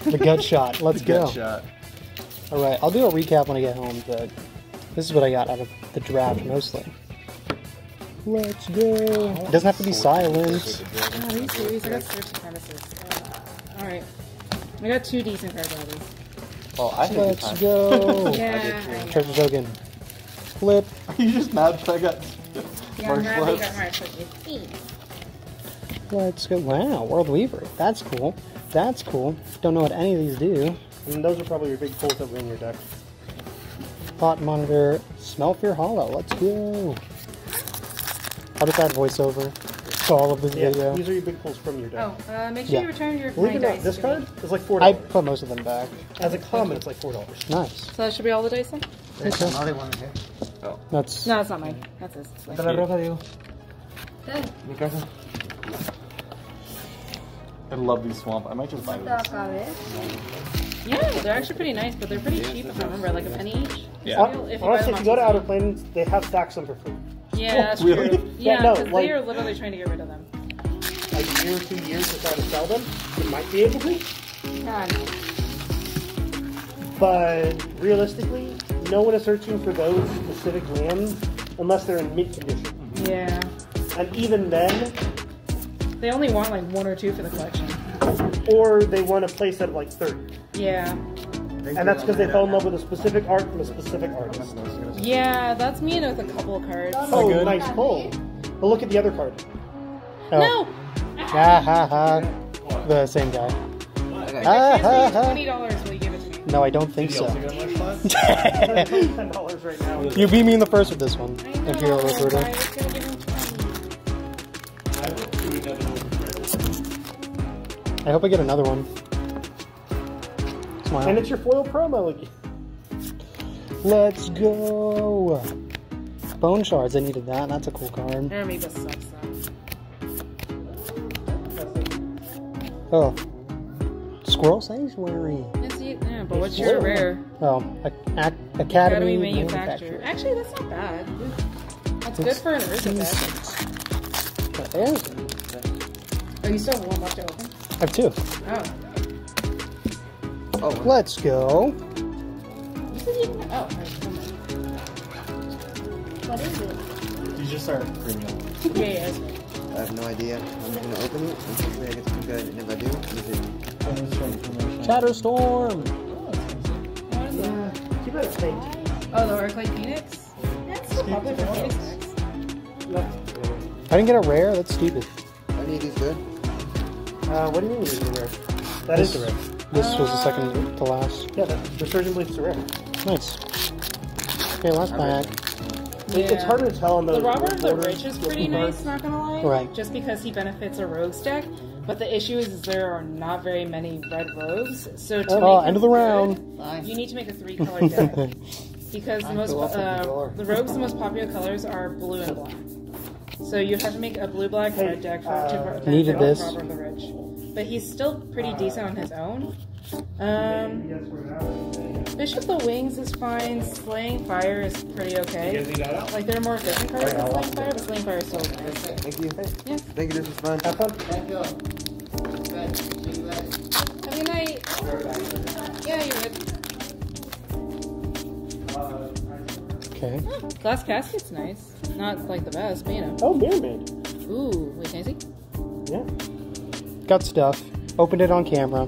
The gut shot. Let's go. Gut shot. All right, I'll do a recap when I get home, but this is what I got out of the draft mostly. Let's go. It doesn't have to be silent. Oh, are you serious? I got Search and Nemesis. Alright. I got 2 decent cards out of this. Oh, I think Let's go. Yeah. Treasure token. Flip. Are you just mad that I got Yeah, I'm happy you marshmallows? got Marsh with me. Let's go. Wow, World Weaver. That's cool. That's cool. Don't know what any of these do. And those are probably your big pulls that were in your deck. Thought Monitor. Smell Fear Hollow. Let's go. I'll just add voiceover to all of this video. These are your big pulls from your deck. Oh, make sure you return your Believe it 9 or not, dice. this to me. card is like $4. I put most of them back. As a common, it's like $4. Nice. So that should be all the dice then? There's another one here. Oh. That's. No, it's not mine. That's his. Te la roja, Diego. Good. Mi casa. I love these swamp. I might just buy these. Yeah, they're actually pretty nice, but they're pretty cheap if I remember, like a penny each. Yeah. Honestly, Honestly, if you go to Outer Plains, they have stacks of them for free. Yeah, that's really? true. Yeah, Yeah, no, because like- they are literally trying to get rid of them. A year or 2 years to try to sell them, you might be able to. God, no. But realistically, no one is searching for those specific lands unless they're in mint condition. Yeah. And even then, They only want like 1 or 2 for the collection. or they want a place at like 30. Yeah. And that's because they fell in love with a specific art from a specific artist. Yeah, that's me with a couple of cards. Oh, nice pull. But look at the other card. Oh. No! Ha ha ha. The same guy. If Ha I ha transfer ha. you $20, will you give it to me? No, I don't think so. $10 right now. You beat me in the first with this one, I know, Imperial I Recruiter. was gonna give him 20. I hope I get another one. Smile. And it's your foil promo again. Let's go. Bone Shards, I needed that. That's a cool card. Amiibo sucks though. Oh. Squirrel Sanctuary. Yeah, but what's your rare? Oh, Academy Academy Manufacturer. Actually, that's not bad. That's good for an Urza deck. What is it? Oh, you still have 1 left to open? I have 2. Oh. Let's go. You said you didn't. Oh, what is it? You just start premium. Yeah, yeah. I have no idea. I'm just gonna open it and hopefully I get something good. And if I do, Shatterstorm. What is that? Keep that state. Oh, the Arclight Phoenix? That's still popular for Phoenix decks. I didn't get a rare? That's stupid. I need these good. What do you mean you did the rare? That is the rare. This was the second to last. Yeah, the Surgeon Bleed's the rare. Nice. Okay, last pack. It's harder to tell on those. The Robber of the borders Rich is with pretty cards. nice, not gonna lie. Right. Just because he benefits a rogues deck. But the issue is there are not very many red rogues. So to Oh, make end him of the good, round. you need to make a 3-color deck. Because the most the rogues, the most popular colors are blue and black. So you have to make a blue-black red deck for to Needed benefit this. Robber of the Rich. But he's still pretty decent on his own. Bishop the Wings is fine. Slaying Fire is pretty okay. Like there are more efficient cards than Slaying Fire, but Slaying Fire is still okay. Thank you. Yeah. Thank you, this was fun. Have fun. Have a good night. Yeah, you're good. Okay. Glass Casket's nice. Not like the best, but you know. Oh, Mirror Maid. Ooh, wait, can I see? Yeah. Got stuff. Opened it on camera.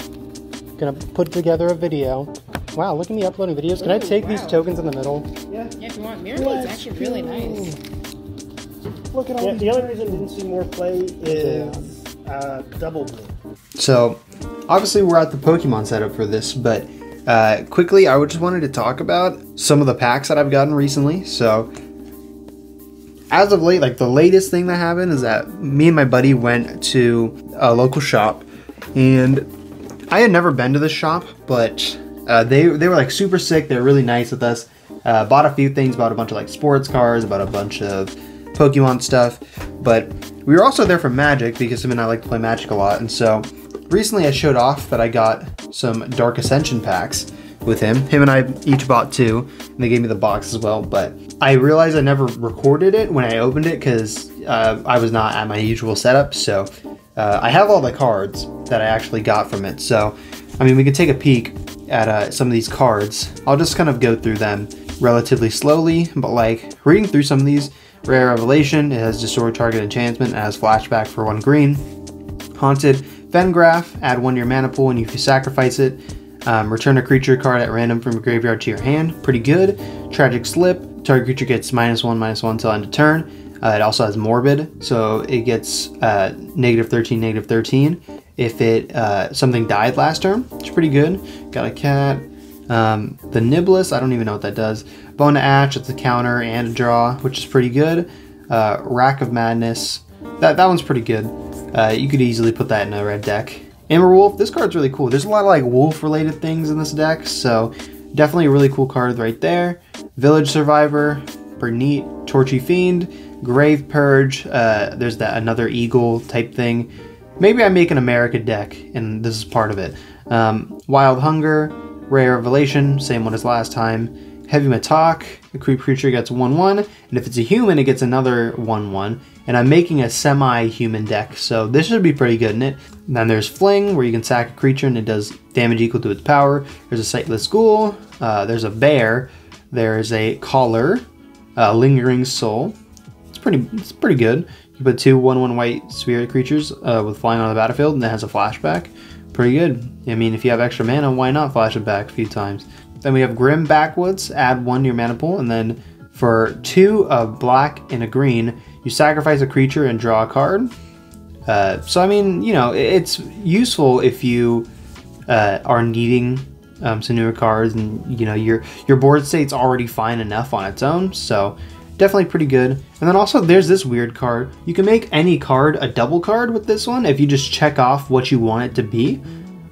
Gonna put together a video. Wow, look at me uploading videos. Can I take these tokens in the middle? Yeah. Yeah, if you want. Mirror Maid's actually really nice. Look at all Yeah, these. the only reason I didn't see more play is double blue. So, obviously we're at the Pokemon setup for this, but quickly I just wanted to talk about some of the packs that I've gotten recently. So, as of late, like the latest thing that happened is that me and my buddy went to a local shop, and I had never been to this shop, but they were like super sick. They were really nice with us. Bought a few things, bought a bunch of like sports cards, bought a bunch of Pokemon stuff, but we were also there for Magic because him and I like to play Magic a lot, and so recently I showed off that I got some Dark Ascension packs with him. Him and I each bought 2, and they gave me the box as well, but I realized I never recorded it when I opened it because I was not at my usual setup, so I have all the cards that I actually got from it. So I mean, we could take a peek at some of these cards. I'll just kind of go through them relatively slowly, but like reading through some of these, Rare Revelation, it has Destroy Target Enchantment, it has Flashback for 1 green. Haunted Fengraf, add 1 to your mana pool, and if you sacrifice it, return a creature card at random from your graveyard to your hand. Pretty good. Tragic Slip, target creature gets -1/-1 till end of turn. It also has Morbid, so it gets -13, -13 if it something died last turn. It's pretty good. Got a cat. The Niblis, I don't even know what that does. Bone to Ash, it's a counter and a draw, which is pretty good. Rack of Madness, that one's pretty good. You could easily put that in a red deck. Wolf, this card's really cool. There's a lot of like wolf related things in this deck, so definitely a really cool card right there. Village Survivor, pretty neat. Torchy Fiend, Grave Purge, there's that another eagle type thing. Maybe I make an America deck and this is part of it. Wild Hunger, Rare Revelation, same one as last time. Heavy Matok, a creature gets 1/1, and if it's a human, it gets another 1/1. And I'm making a semi-human deck, so this should be pretty good in it. And then there's Fling, where you can sack a creature and it does damage equal to its power. There's a Sightless Ghoul, there's a Bear, there's a Collar, Lingering Soul. It's pretty good. You put 2 1/1 white spirit creatures with flying on the battlefield, and it has a flashback. Pretty good. I mean, if you have extra mana, why not flash it back a few times? Then we have Grim Backwoods, add 1 to your mana pool, and then for 2 black and a green, you sacrifice a creature and draw a card. So I mean, you know, it's useful if you are needing some newer cards, and you know your board state's already fine enough on its own. So definitely pretty good. And then also there's this weird card. You can make any card a double card with this one if you just check off what you want it to be,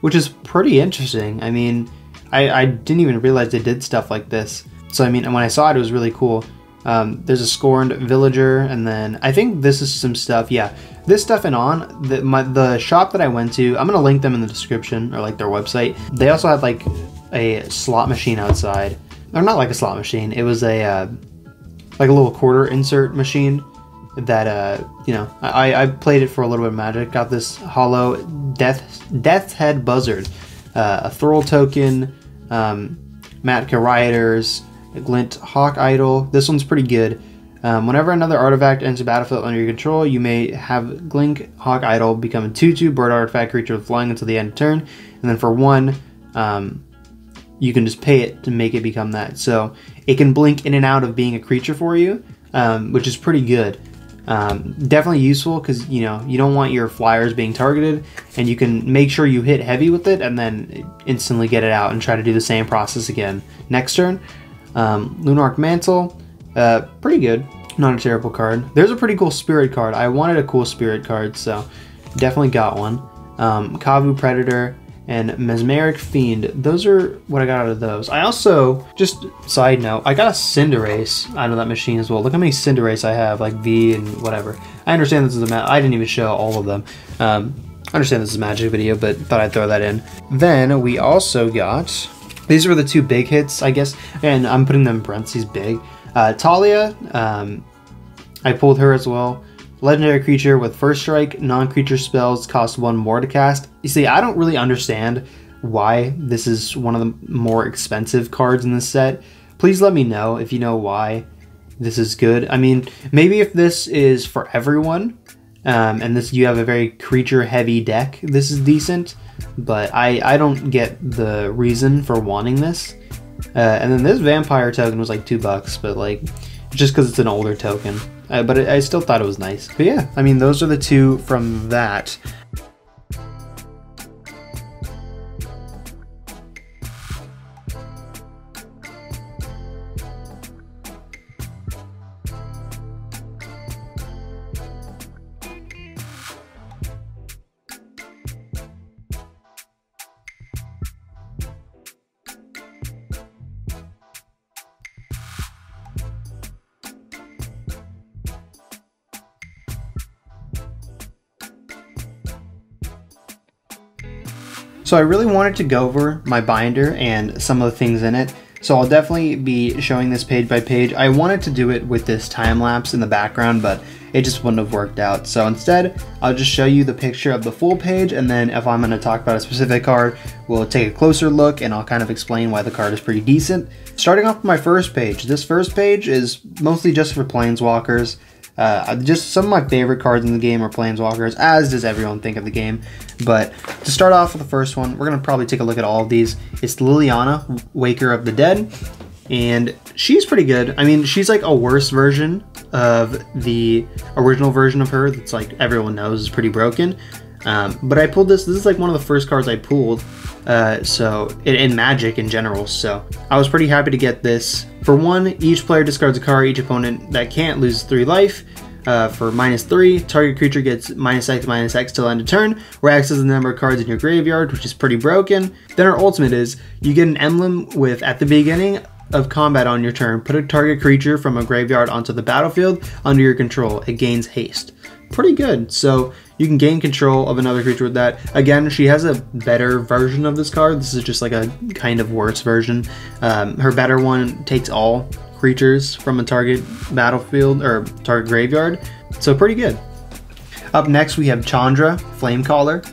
which is pretty interesting. I mean, I didn't even realize they did stuff like this. So I mean, when I saw it, it was really cool. There's a Scorned Villager, and then I think this is some stuff. Yeah, this stuff and on. The shop that I went to, I'm gonna link them in the description, or like their website. They also had like a slot machine outside. Or not like a slot machine. It was a like a little quarter insert machine that you know, I played it for a little bit of Magic. Got this hollow Death's Head Buzzard, a Thrall token, Matka Rioters, Glint Hawk Idol. This one's pretty good. Whenever another artifact enters the battlefield under your control, you may have Glint Hawk Idol become a 2/2 bird artifact creature with flying until the end of turn, and then for 1, you can just pay it to make it become that. So it can blink in and out of being a creature for you, which is pretty good. Definitely useful because, you know, you don't want your flyers being targeted, and you can make sure you hit heavy with it and then instantly get it out and try to do the same process again next turn. Lunarch Mantle, pretty good. Not a terrible card. There's a pretty cool spirit card. I wanted a cool spirit card, so definitely got one. Kavu Predator and Mesmeric Fiend. Those are what I got out of those. I also, just side note, I got a Cinderace out of that machine as well. Look how many Cinderace I have, like V and whatever. I understand this is I didn't even show all of them. I understand this is a Magic video, but thought I'd throw that in. Then we also got, these were the 2 big hits, I guess, and I'm putting them in parentheses big. Talia, I pulled her as well. Legendary creature with first strike, non-creature spells cost 1 more to cast. You see, I don't really understand why this is one of the more expensive cards in this set. Please let me know if you know why this is good. I mean, maybe if this is for everyone, and this you have a very creature-heavy deck, this is decent. But I don't get the reason for wanting this. And then this vampire token was like $2, but like just because it's an older token. But I still thought it was nice. But yeah, I mean, those are the 2 from that. So I really wanted to go over my binder and some of the things in it. So I'll definitely be showing this page by page. I wanted to do it with this time lapse in the background, but it just wouldn't have worked out. So instead, I'll just show you the picture of the full page, and then if I'm going to talk about a specific card, we'll take a closer look and I'll kind of explain why the card is pretty decent. Starting off with my first page. This first page is mostly just for Planeswalkers. Just some of my favorite cards in the game are Planeswalkers, as does everyone think of the game. But to start off with the first one, we're going to probably take a look at all of these. It's Liliana, Waker of the Dead, and she's pretty good. I mean, she's like a worse version of the original version of her that's like everyone knows is pretty broken. But I pulled this. This is like one of the first cards I pulled, so in Magic in general. So I was pretty happy to get this. For one, each player discards a card. Each opponent that can't loses 3 life. For -3, target creature gets -X till end of turn, where X is the number of cards in your graveyard, which is pretty broken. Then our ultimate is you get an emblem with at the beginning of combat on your turn, put a target creature from a graveyard onto the battlefield under your control. It gains haste. Pretty good. So you can gain control of another creature with that. Again, she has a better version of this card. This is just like a kind of worse version. Her better one takes all creatures from a target battlefield or target graveyard. So pretty good. Up next we have Chandra, Flamecaller.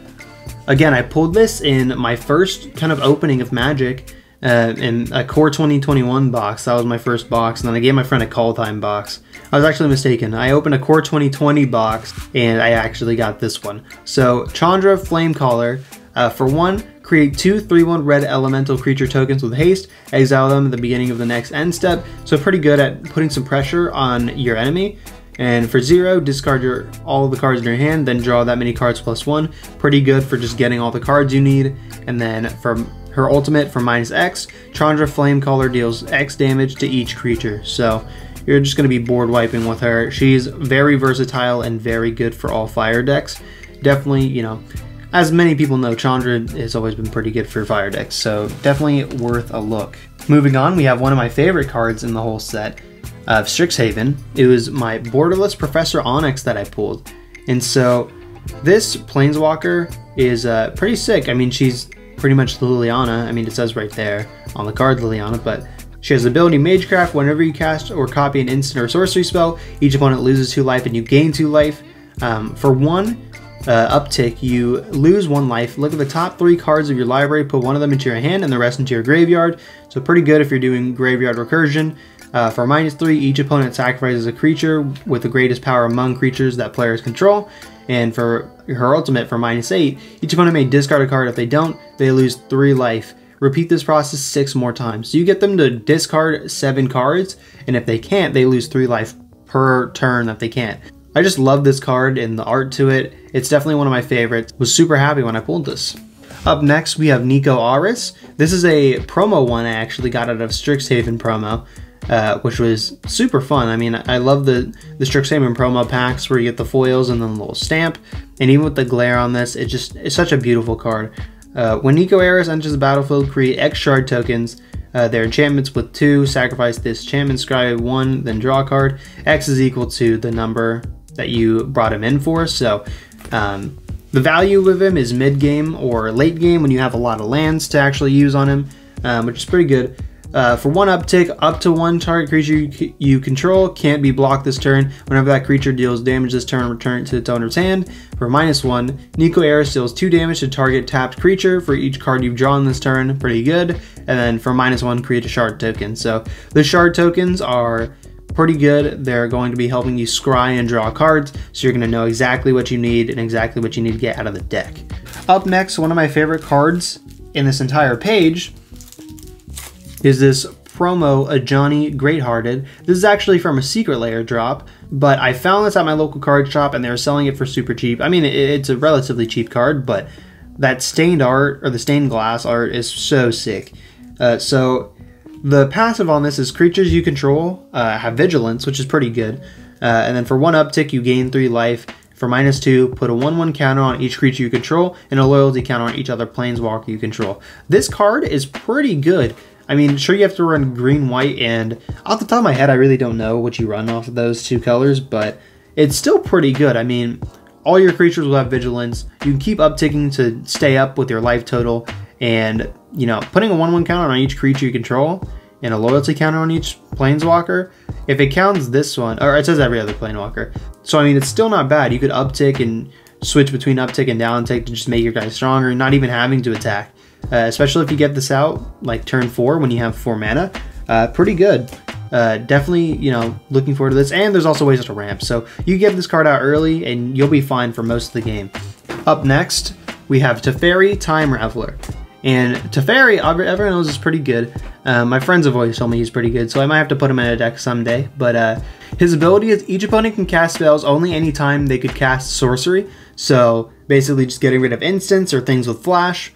Again, I pulled this in my first kind of opening of Magic. In a Core 2021 box. That was my first box, and then I gave my friend a Call Time box. I was actually mistaken. I opened a Core 2020 box, and I actually got this one. So, Chandra, Flamecaller. For one, create 2 3/1 red elemental creature tokens with haste, exile them at the beginning of the next end step. So pretty good at putting some pressure on your enemy. And for 0, discard all of the cards in your hand, then draw that many cards +1. Pretty good for just getting all the cards you need. And then for her ultimate, for -X, Chandra Flamecaller deals X damage to each creature. So you're just going to be board wiping with her. She's very versatile and very good for all fire decks. Definitely, you know, as many people know, Chandra has always been pretty good for fire decks. So definitely worth a look. Moving on, we have one of my favorite cards in the whole set, Strixhaven. It was my borderless Professor Onyx that I pulled. And so this Planeswalker is pretty sick. I mean, she's pretty much Liliana. I mean, it says right there on the card Liliana, but she has the ability Magecraft. Whenever you cast or copy an instant or sorcery spell, each opponent loses 2 life and you gain 2 life. For one uptick, you lose 1 life. Look at the top 3 cards of your library, put 1 of them into your hand and the rest into your graveyard. So pretty good if you're doing graveyard recursion. For -3, each opponent sacrifices a creature with the greatest power among creatures that players control. And for her ultimate, for -8, each opponent may discard a card. If they don't, they lose 3 life. Repeat this process 6 more times. So you get them to discard 7 cards, and if they can't, they lose 3 life per turn that they can't. I just love this card and the art to it. It's definitely one of my favorites. Was super happy when I pulled this. Up next, we have Nico Aris. This is a promo one I actually got out of Strixhaven promo. Which was super fun. I mean, I love the Strixhaven promo packs where you get the foils and then the little stamp. And even with the glare on this, it's such a beautiful card. When Nico Aris enters the battlefield, create X shard tokens. Their enchantments with 2, sacrifice this enchantment, scry 1, then draw a card. X is equal to the number that you brought him in for. So the value of him is mid-game or late game when you have a lot of lands to actually use on him, which is pretty good. For 1 uptick, up to 1 target creature you control can't be blocked this turn. Whenever that creature deals damage this turn, return it to its owner's hand. For -1, Nico Aris deals 2 damage to target tapped creature for each card you've drawn this turn. Pretty good. And then for -1, create a shard token. So the shard tokens are pretty good. They're going to be helping you scry and draw cards, so you're going to know exactly what you need and exactly what you need to get out of the deck. Up next, one of my favorite cards in this entire page is this promo Ajani Greathearted. This is actually from a Secret Lair drop, but I found this at my local card shop and they were selling it for super cheap. I mean, it's a relatively cheap card, but that stained art, or the stained glass art, is so sick. So the passive on this is creatures you control have vigilance, which is pretty good. And then for 1 uptick, you gain 3 life. For -2, put a 1/1 counter on each creature you control and a loyalty counter on each other planeswalker you control. This card is pretty good. I mean, sure, you have to run green, white, and off the top of my head, I really don't know what you run off of those 2 colors, but it's still pretty good. I mean, all your creatures will have vigilance. You can keep upticking to stay up with your life total, and, you know, putting a 1/1 counter on each creature you control and a loyalty counter on each planeswalker. If it counts this one, or it says every other planeswalker. So I mean, it's still not bad. You could uptick and switch between uptick and downtick to just make your guy stronger, not even having to attack. Especially if you get this out like turn 4 when you have 4 mana. Pretty good. Definitely, you know, looking forward to this. And there's also ways to ramp. So you get this card out early and you'll be fine for most of the game. Up next, we have Teferi, Time Raveler. And Teferi, everyone knows is pretty good. My friends have always told me he's pretty good, so I might have to put him in a deck someday. But his ability is each opponent can cast spells only anytime they could cast sorcery. So basically just getting rid of instants or things with flash.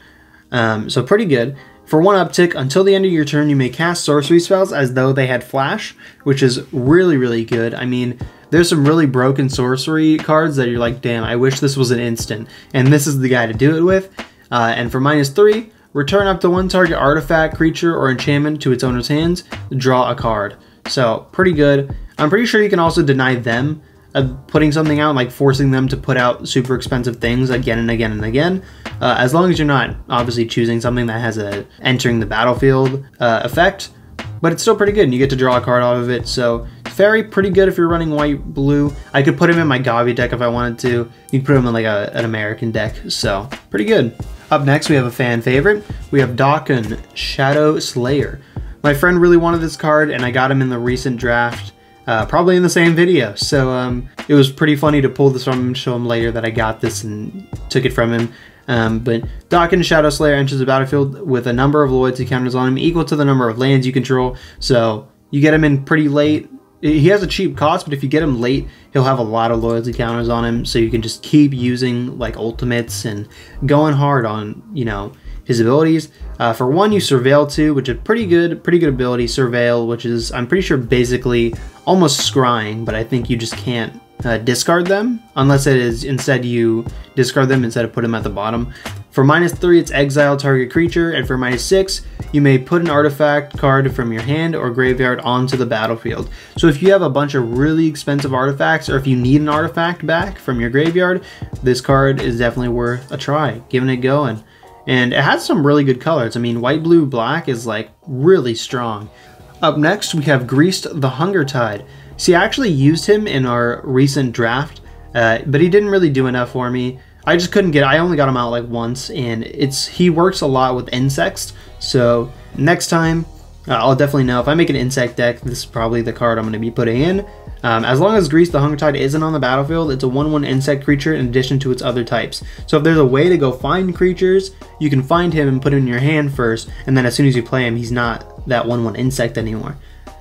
So pretty good. For 1 uptick, until the end of your turn, you may cast sorcery spells as though they had flash, which is really, really good. I mean, there's some really broken sorcery cards that you're like, damn, I wish this was an instant. And this is the guy to do it with. And for -3, return up to 1 target artifact, creature, or enchantment to its owner's hands, draw a card. So, pretty good. I'm pretty sure you can also deny them putting something out, like forcing them to put out super expensive things again and again and again, as long as you're not obviously choosing something that has a entering the battlefield effect, but it's still pretty good and you get to draw a card off of it. So Teferi, pretty good if you're running white-blue. I could put him in my Gavi deck if I wanted to. You could put him in like an American deck, so pretty good. Up next, we have a fan favorite. We have Daken, Shadow Slayer. My friend really wanted this card and I got him in the recent draft. Probably in the same video, so it was pretty funny to pull this from him and show him later that I got this and took it from him. But Daken Shadow Slayer enters the battlefield with a number of loyalty counters on him equal to the number of lands you control, so you get him in pretty late. He has a cheap cost, but if you get him late, he'll have a lot of loyalty counters on him, so you can just keep using like ultimates and going hard on, you know, his abilities. For 1, you Surveil 2, which is pretty good ability. Surveil, which is, I'm pretty sure, basically almost scrying, but I think you just can't discard them, unless it is instead you discard them instead of put them at the bottom. For -3, it's exile target creature, and for -6, you may put an artifact card from your hand or graveyard onto the battlefield. So if you have a bunch of really expensive artifacts, or if you need an artifact back from your graveyard, this card is definitely worth a try, giving it going. And it has some really good colors. I mean, white, blue, black is like really strong. Up next, we have Greased the Hunger Tide. See, I actually used him in our recent draft, but he didn't really do enough for me. I just couldn't I only got him out like once, and he works a lot with insects. So next time, I'll definitely know. If I make an insect deck, this is probably the card I'm going to be putting in. As long as Grease the Hunger Tide isn't on the battlefield, it's a 1/1 insect creature in addition to its other types. So if there's a way to go find creatures, you can find him and put him in your hand first, and then as soon as you play him, he's not that 1/1 insect anymore.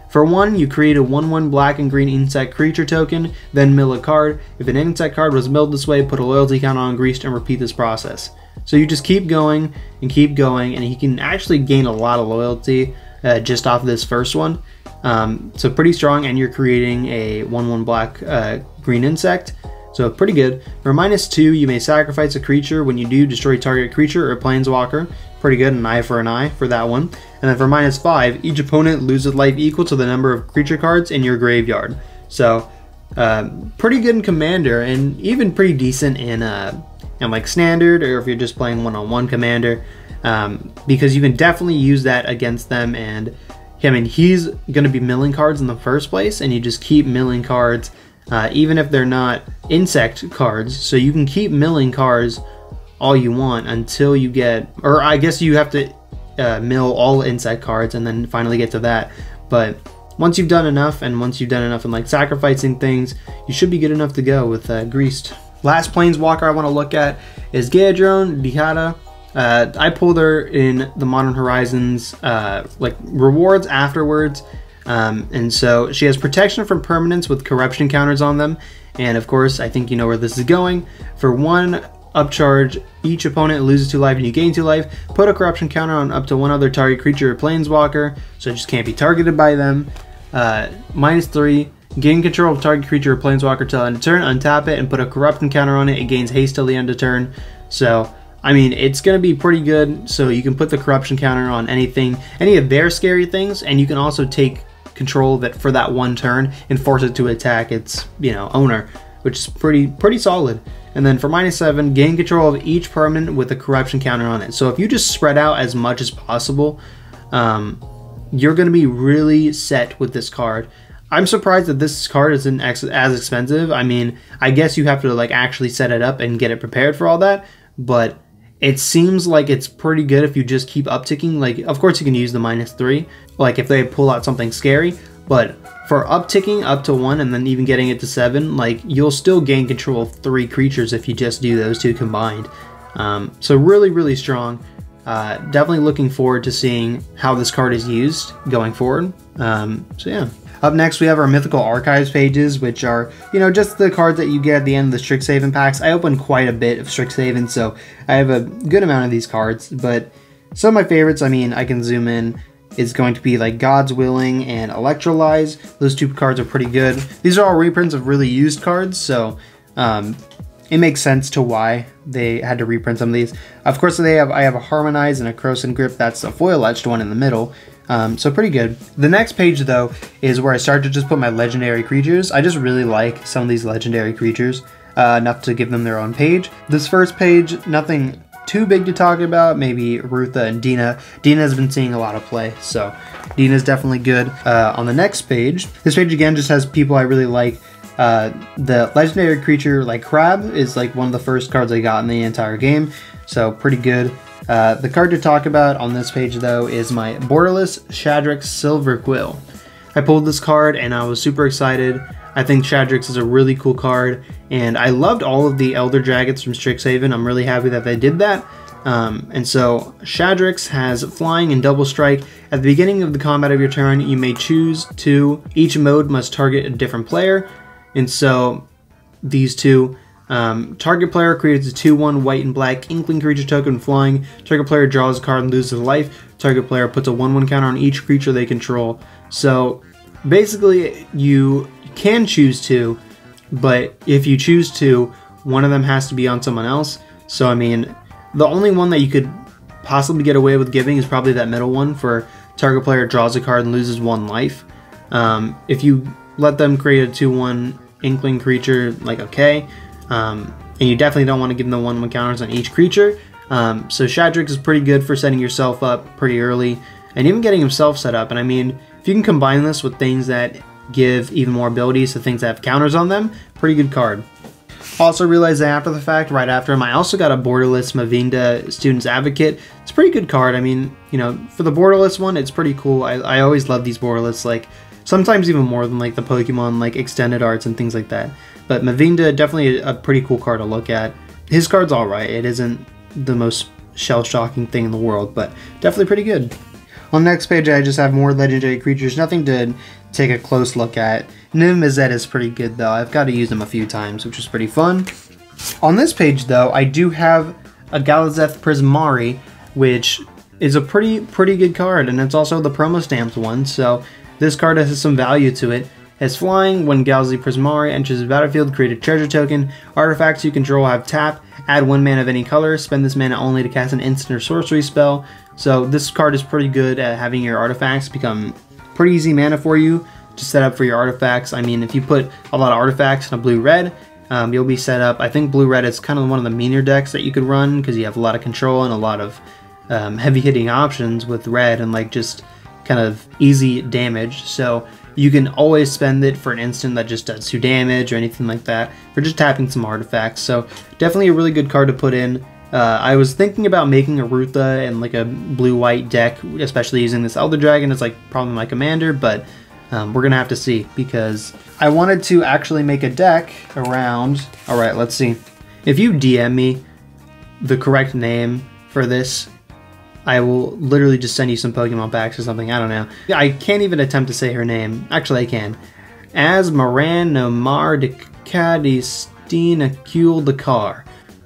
For 1, you create a 1/1 black and green insect creature token, then mill a card. If an insect card was milled this way, put a loyalty count on Greased and repeat this process. So you just keep going, and he can actually gain a lot of loyalty just off this first one. So pretty strong, and you're creating a 1/1 black green insect, so pretty good. For -2, you may sacrifice a creature. When you do, destroy target creature or planeswalker. Pretty good, an eye for an eye for that one. And then for -5, each opponent loses life equal to the number of creature cards in your graveyard. So pretty good in Commander, and even pretty decent in like Standard, or if you're just playing one-on-one Commander, because you can definitely use that against them. And I mean, he's going to be milling cards in the first place, and you just keep milling cards, even if they're not insect cards. So you can keep milling cards all you want until you get, or I guess you have to mill all insect cards and then finally get to that. But once you've done enough, and once you've done enough in like sacrificing things, you should be good enough to go with Greased. Last Planeswalker I want to look at is Gaedrone Dihada. I pulled her in the Modern Horizons like rewards afterwards, and so she has protection from permanents with corruption counters on them, and of course I think you know where this is going. For 1 upcharge, each opponent loses 2 life and you gain 2 life. Put a corruption counter on up to 1 other target creature or planeswalker, so it just can't be targeted by them. -3, gain control of target creature or planeswalker till end of turn, untap it and put a corruption counter on it. It gains haste till the end of turn. So I mean, it's going to be pretty good, so you can put the corruption counter on anything, any of their scary things, and you can also take control of it for that 1 turn and force it to attack its, you know, owner, which is pretty solid. And then for -7, gain control of each permanent with a corruption counter on it. So if you just spread out as much as possible, you're going to be really set with this card. I'm surprised that this card isn't as expensive. I mean, I guess you have to like actually set it up and get it prepared for all that, but it seems like it's pretty good if you just keep upticking. Like, of course you can use the -3, like if they pull out something scary, but for upticking up to 1 and then even getting it to 7, like you'll still gain control of 3 creatures if you just do those 2 combined. So really, really strong. Definitely looking forward to seeing how this card is used going forward. So yeah. Up next, we have our Mythical Archives pages, which are, you know, just the cards that you get at the end of the Strixhaven packs. I opened quite a bit of Strixhaven, so I have a good amount of these cards, but some of my favorites, I mean, I can zoom in, is going to be like God's Willing and Electrolyze. Those 2 cards are pretty good. These are all reprints of really used cards, so it makes sense to why they had to reprint some of these. Of course, I have a Harmonize and a Croson Grip. That's the foil-etched one in the middle. So pretty good. The next page, though, is where I start to just put my legendary creatures. I just really like some of these legendary creatures, enough to give them their own page. This first page, nothing too big to talk about. Maybe Rutha and Dina. Dina has been seeing a lot of play, so Dina's definitely good. On the next page, this page again just has people I really like. The legendary creature, like Crab, is like one of the first cards I got in the entire game, so pretty good. The card to talk about on this page, though, is my Borderless Shadrix Silver Quill. I pulled this card and I was super excited. I think Shadrix is a really cool card, and I loved all of the Elder Dragons from Strixhaven. I'm really happy that they did that. And so Shadrix has Flying and Double Strike. At the beginning of the combat of your turn, you may choose to. Each mode must target a different player, and so these 2. Target player creates a 2/1 white and black Inkling creature token flying. Target player draws a card and loses a life. Target player puts a 1/1 counter on each creature they control. So basically, you can choose to, but if you choose to, one of them has to be on someone else. So I mean, the only one that you could possibly get away with giving is probably that middle one, for target player draws a card and loses 1 life. If you let them create a 2/1 Inkling creature, like, okay. And you definitely don't want to give them the 1/1 counters on each creature. So Shadrix is pretty good for setting yourself up pretty early, and even getting himself set up. And I mean, if you can combine this with things that give even more abilities to things that have counters on them, pretty good card. Also realized that after the fact, right after him, I also got a Borderless Mavinda Student's Advocate. It's a pretty good card. I mean, you know, for the Borderless one, it's pretty cool. I always love these Borderless, like, sometimes even more than like the Pokemon, like extended arts and things like that. But Mavinda, definitely a pretty cool card to look at. His card's alright. It isn't the most shell-shocking thing in the world, but definitely pretty good. On the next page, I just have more legendary creatures. Nothing to take a close look at. Niv-Mizzet is pretty good, though. I've got to use him a few times, which is pretty fun. On this page, though, I do have a Galazeth Prismari, which is a pretty good card, and it's also the promo stamped one, so this card has some value to it. As Flying, when Galazeth Prismari enters the battlefield, create a treasure token. Artifacts you control have tap, add 1 mana of any color, spend this mana only to cast an instant or sorcery spell. So this card is pretty good at having your artifacts become pretty easy mana for you to set up for your artifacts. I mean, if you put a lot of artifacts in a blue-red, you'll be set up. I think blue-red is kind of one of the meaner decks that you could run, because you have a lot of control and a lot of heavy-hitting options with red and like just kind of easy damage. So you can always spend it for an instant that just does 2 damage or anything like that, for just tapping some artifacts. So definitely a really good card to put in. I was thinking about making a Rutha and like a blue-white deck, especially using this Elder Dragon as like probably my commander, but we're gonna have to see, because I wanted to actually make a deck around. All right, let's see. If you DM me the correct name for this, I will literally just send you some Pokemon packs or something. I don't know. I can't even attempt to say her name. Actually, I can. As Moran Nomar de Cadistina Cule Dakar.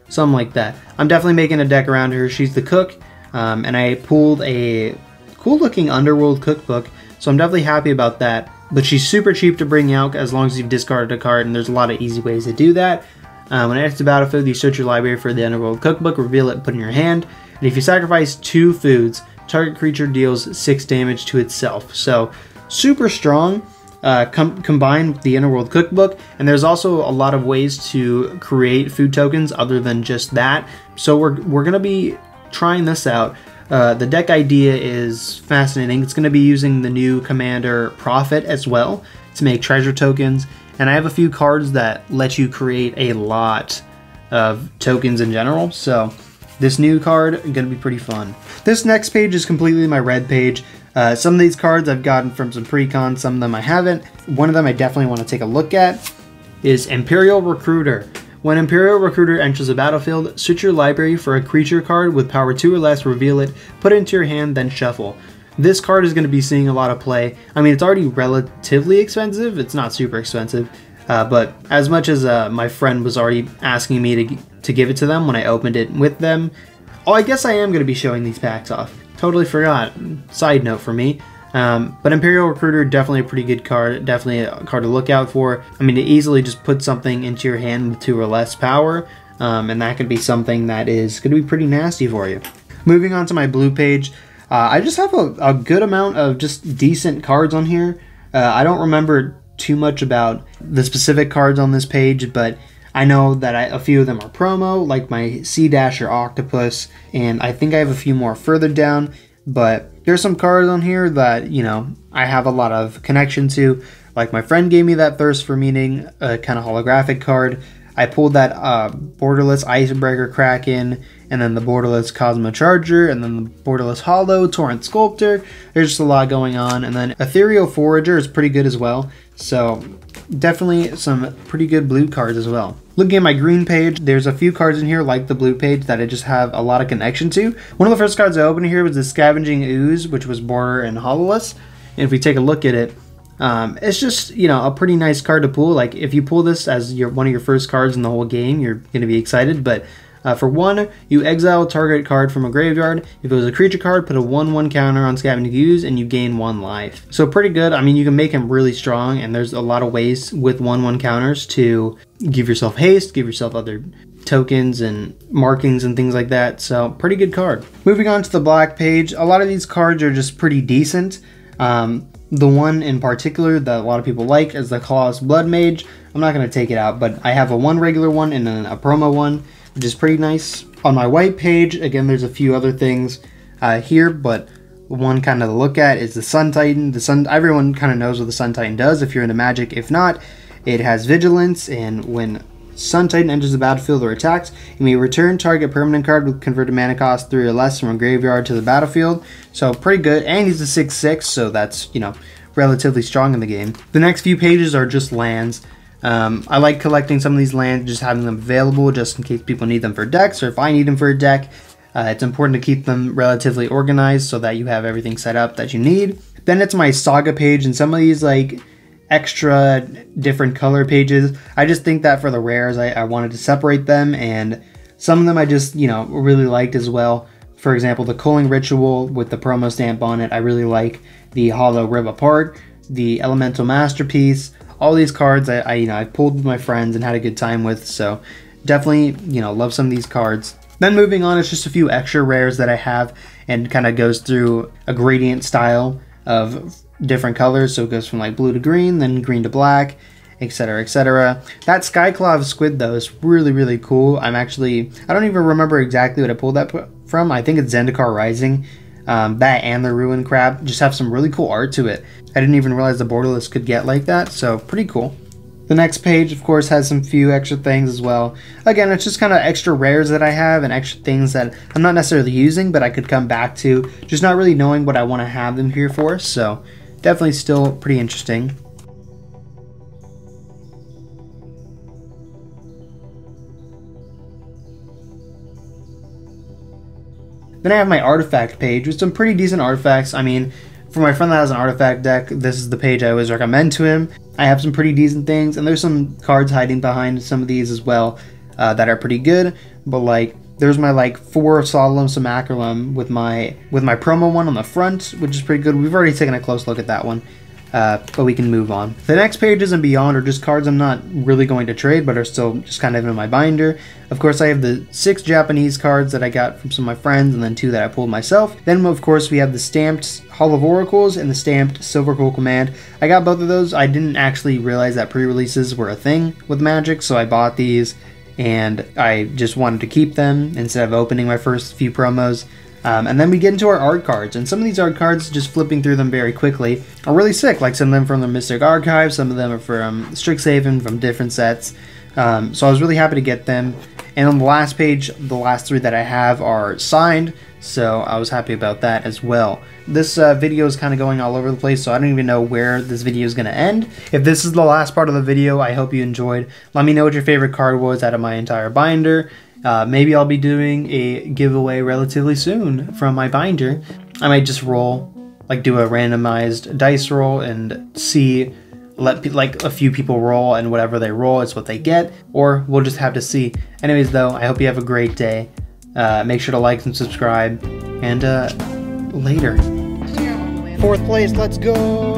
Something like that. I'm definitely making a deck around her. She's the cook. And I pulled a cool looking Underworld cookbook. So I'm definitely happy about that. But she's super cheap to bring out as long as you've discarded a card. And there's a lot of easy ways to do that. When it enters the battlefield, you search your library for the Underworld cookbook, reveal it, put it in your hand. And if you sacrifice 2 foods, target creature deals 6 damage to itself. So super strong. Combined with the Underworld Cookbook, and there's also a lot of ways to create food tokens other than just that. So we're gonna be trying this out. The deck idea is fascinating. It's gonna be using the new Commander Prophet as well. to make treasure tokens, and I have a few cards that let you create a lot of tokens in general, so this new card is going to be pretty fun. This next page is completely my red page. Some of these cards I've gotten from some pre-cons, some of them I haven't. One of them I definitely want to take a look at is Imperial Recruiter. When Imperial Recruiter enters the battlefield, search your library for a creature card with power 2 or less, reveal it, put it into your hand, then shuffle. This card is going to be seeing a lot of play. I mean, it's already relatively expensive. It's not super expensive, but as much as my friend was already asking me to give it to them when I opened it with them, oh, I guess I am going to be showing these packs off. Totally forgot. Side note for me. But Imperial Recruiter, definitely a pretty good card, definitely a card to look out for. I mean, to easily just put something into your hand with 2 or less power, and that could be something that is going to be pretty nasty for you. Moving on to my blue page, I just have a good amount of just decent cards on here. I don't remember too much about the specific cards on this page, but I know that a few of them are promo, like my Sea Dasher Octopus, and I think I have a few more further down. But there's some cards on here that, you know, I have a lot of connection to. Like my friend gave me that Thirst for Meaning kind of holographic card. I pulled that Borderless Icebreaker Kraken, and then the Borderless Cosmo Charger, and then the Borderless Hollow Torrent Sculptor. There's just a lot going on. And then Ethereal Forager is pretty good as well. So definitely some pretty good blue cards as well. Looking at my green page, there's a few cards in here like the blue page that I just have a lot of connection to. One of the first cards I opened here was the Scavenging Ooze, which was border and hololess. And if we take a look at it, it's just, you know, a pretty nice card to pull. Like if you pull this as one of your first cards in the whole game, you're going to be excited. But for one, you exile a target card from a graveyard. If it was a creature card, put a 1/1 counter on Scavenging Ooze and you gain 1 life. So pretty good. I mean, you can make him really strong, and there's a lot of ways with 1/1 counters to give yourself haste, give yourself other tokens and markings and things like that. So pretty good card. Moving on to the black page, a lot of these cards are just pretty decent. The one in particular that a lot of people like is the Claw's Blood Mage. I'm not going to take it out, but I have a 1 regular one and then a promo one, which is pretty nice. On my white page, again, there's a few other things here, but one kind of to look at is the Sun Titan. Everyone kind of knows what the Sun Titan does if you're into Magic. If not, it has Vigilance, and when Sun Titan enters the battlefield or attacks, you may return target permanent card with converted mana cost 3 or less from a graveyard to the battlefield. So pretty good, and he's a 6/6, so that's, you know, relatively strong in the game. The next few pages are just lands. I like collecting some of these lands, just having them available just in case people need them for decks, or if I need them for a deck. It's important to keep them relatively organized so that you have everything set up that you need. Then it's my Saga page, and some of these like extra different color pages, I just think that for the rares I wanted to separate them, and some of them I just, you know, really liked as well. For example, the Culling Ritual with the promo stamp on it, I really like. The Hollow Rip Apart, the Elemental Masterpiece, all these cards I pulled with my friends and had a good time with, so definitely, you know, love some of these cards. Then moving on, it's just a few extra rares that I have, and kind of goes through a gradient style of different colors, so it goes from like blue to green, then green to black, etc, etc. That Skyclaw Squid though is really, really cool. I don't even remember exactly what I pulled that from. I think it's Zendikar Rising. That and the Ruin Crab just have some really cool art to it. I didn't even realize the borderless could get like that, so pretty cool. The next page, of course, has some few extra things as well. Again, it's just kind of extra rares that I have and extra things that I'm not necessarily using, but I could come back to, just not really knowing what I want to have them here for, so definitely still pretty interesting. Then I have my artifact page with some pretty decent artifacts. I mean, for my friend that has an artifact deck, this is the page I always recommend to him. I have some pretty decent things, and there's some cards hiding behind some of these as well that are pretty good. But like, there's my like 4 Solemn Simulacrum with my promo one on the front, which is pretty good. We've already taken a close look at that one, but we can move on. The next pages and beyond are just cards I'm not really going to trade, but are still just kind of in my binder. Of course, I have the 6 Japanese cards that I got from some of my friends, and then 2 that I pulled myself. Then, of course, we have the stamped Hall of Oracles and the stamped Silver Cool Command. I got both of those. I didn't actually realize that pre-releases were a thing with Magic, so I bought these, and I just wanted to keep them instead of opening my first few promos. And then we get into our art cards, and some of these art cards, just flipping through them very quickly, are really sick. Like some of them from the Mystic Archive, some of them are from Strixhaven, from different sets. So I was really happy to get them. And on the last page, the last 3 that I have are signed, so I was happy about that as well. This video is kind of going all over the place, so I don't even know where this video is going to end. If this is the last part of the video, I hope you enjoyed. Let me know what your favorite card was out of my entire binder. Maybe I'll be doing a giveaway relatively soon from my binder. I might just roll, like do a randomized dice roll and see, let like a few people roll, and whatever they roll is what they get, or we'll just have to see. Anyways though, I hope you have a great day. Make sure to like and subscribe, and later. 4th place, let's go!